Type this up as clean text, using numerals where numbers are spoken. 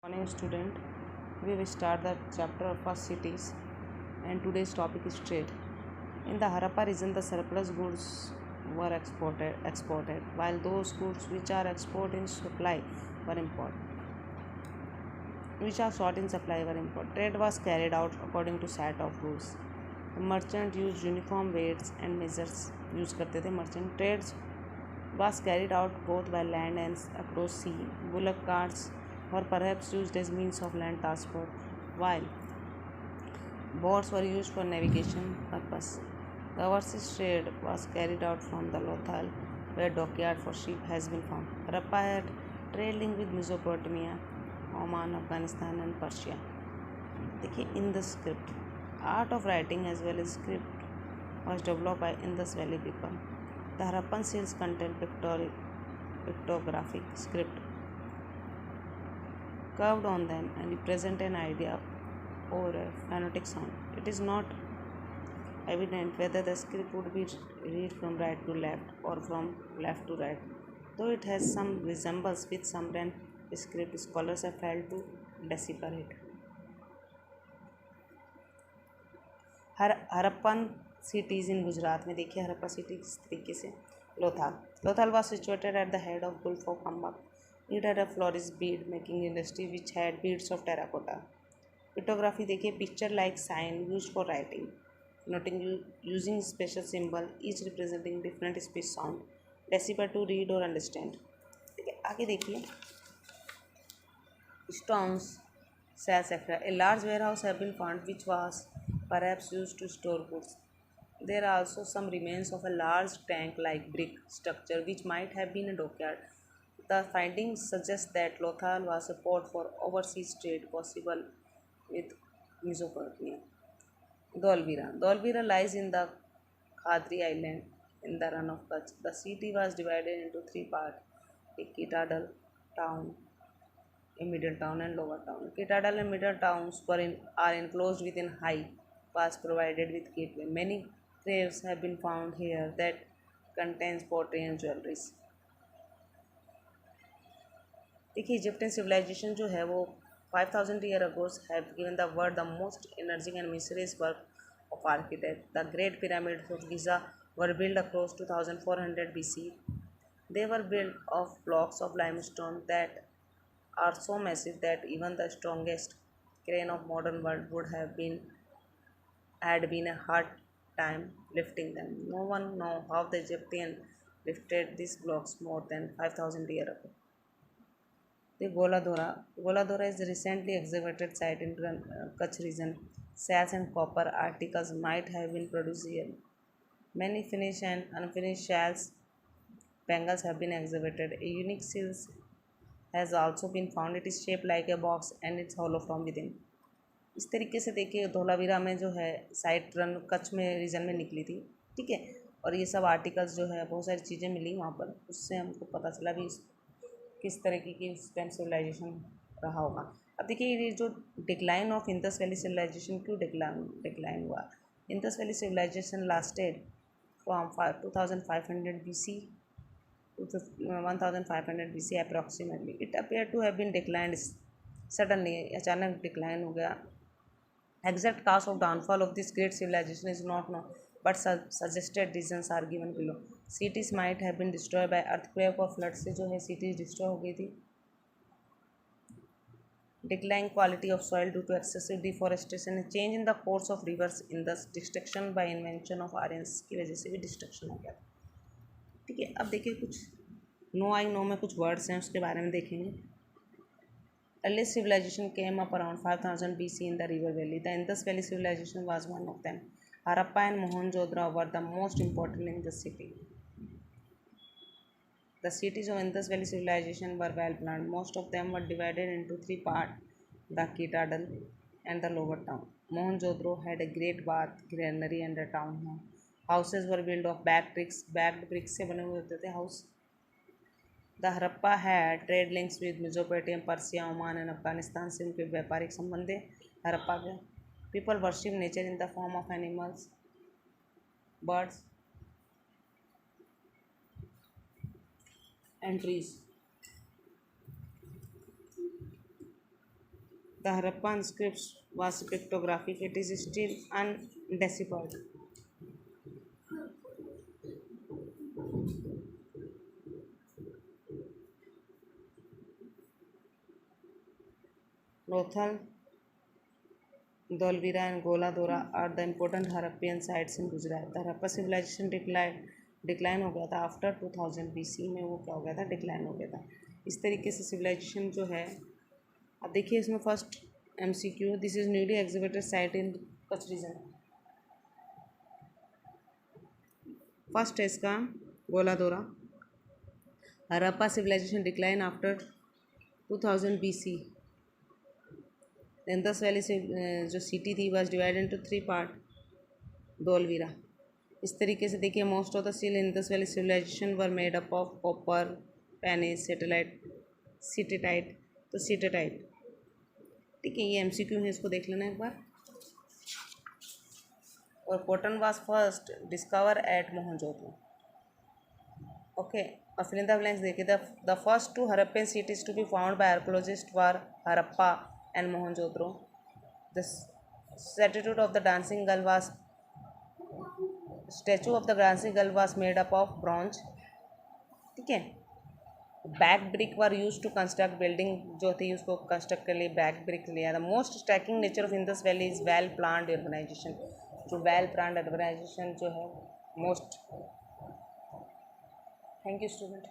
Morning student, we will start the chapter of first cities and today's topic is trade. In the Harappa region, the surplus goods were exported while those goods which are export in supply were imported. Which are short in supply were imported. Trade was carried out according to set of rules. The merchant used uniform weights and measures use करते थे merchant. Trades was carried out both by land and across sea. Bullock carts were perhaps used as means of land transport, while boats were used for navigation purpose. The overseas trade was carried out from the Lothal, where dockyard for ship has been found. Harappa had trade link with Mesopotamia, Oman, Afghanistan and Persia. देखिए in the script art of writing as well as script was developed by Indus Valley people. The Harappan seals contain pictographic script curved on them and represent an idea or a phonetic sound. It is not evident whether the script would be read from right to left or from left to right. Though it has some resemblance with Sumerian script, scholars have failed to decipher it. Harappan cities in Gujarat में देखिए Harappa city किस तरीके से Lothal was situated at the head of gulf of Ambak. It had a flourish bead making industry which had beads of terracotta. Pictography देखिए picture like sign use for writing noting using special symbol each representing different speech sound decipher to read और understand. ठीक है आगे देखिए stones cells etc. A large warehouse have been found which was perhaps used to store goods. There are also some remains of a large tank-like brick structure which might have been a dockyard. The findings suggest that Lothal was a port for overseas trade possible with Mesopotamia. Dholvira lies in the Khadri island in the run of Kutch. The city was divided into three parts: a Kitadal town, a middle town and lower town. Kitadal and middle towns are enclosed within high pass provided with gateway. Many graves have been found here that contains pottery and jewelries. देखिए Egyptian civilisation जो है वो 5000 year ago have given the world the most emerging and mysterious work of architect. The great pyramids of Giza were build across 2400 BC. They were built of blocks of limestone that are so massive that even the strongest crane of modern world would have been a hard time lifting them. No one know how the Egyptian lifted these blocks more than 5000 years ago. The Goladora is a recently excavated site in Kutch region. Shells and copper articles might have been produced here. Many finished and unfinished shells bangles have been excavated. A unique seal has also been found. It is shaped like a box and it's hollow from within. इस तरीके से देखिए धोलावीरा में जो है site run Kutch में reason में निकली थी. ठीक है और ये सब आर्टिकल्स जो है बहुत सारी चीज़ें मिली वहाँ पर. उससे हमको पता चला भी किस तरीके की उस टाइम सिविलाइजेशन रहा होगा. अब देखिए ये जो decline of Indus valley civilisation क्यों डिक्लाइन हुआ. Indus valley civilisation lasted from 2500 BC to 1500 BC approximately. It appeared to have been declined suddenly. अचानक डिक्लाइन हो गया. Exact cause of downfall of this great civilization is not known, but suggested reasons are given below. Cities might have been destroyed by earthquake or flood से जो है cities destroy हो गई थी. Decline quality of soil due to excessive deforestation, change in the course of rivers in the destruction by invention of iron की वजह से भी destruction हो गया. ठीक है अब देखिए कुछ नो आई नो में कुछ वर्ड्स हैं उसके बारे में देखेंगे. Earliest civilization came up around 5000 BC in the river valley. The Indus Valley civilization was one of them. Harappa and Mohenjo-daro were the most important in the city. The cities of Indus Valley civilization were well planned. Most of them were divided into three parts: the Kitadal and the lower town. Mohenjo-daro had a great bath, granary and a town hall. Houses were built of backed bricks से बने हुए होते थे house. The Harappa had trade links with Mesopotamia, Persia, Oman and Afghanistan से उनके व्यापारिक संबंध थे हरप्पा के. People worship nature in the form of animals, birds and trees. The Harappan scripts was pictographic. It is still undeciphered. Lothal, Dolvira and Goladora are the important Harappan sites in Gujarat. The Harappa civilization decline हो गया था after 2000 BC में। वो क्या हो गया था, decline हो गया था। इस तरीके से सिविलाइजेशन जो है, अब देखिए इसमें first MCQ, this is newly exhibited site in Kutch region. First है इसका Goladhoro. Harappa civilisation decline after 2000 BC। Indus valley से जो सिटी थी was divide into 3 part, Dholavira. इस तरीके से देखिए most of the steel in Indus valley civilisation were made up of copper, पेनिस, सेटेलाइट, सीटेटाइट। तो सीटेटाइट, ठीक है, ये MCQ है, इसको देख लेना एक बार। और cotton was first discover at Mohenjodaro. Okay, और फिल इन द ब्लैंक्स देखिए। The first 2 Harappan cities to be found by archaeologist were Harappa and Mohenjo-daro. The statue of the dancing girl was made up of bronze, ठीक है। Bake brick were use to construct building, जो थी उसको construct कर लिए bake brick लिया। The most striking nature of Indus valley is well planned urbanisation. जो well planned urbanisation जो है मोस्ट। Thank you student.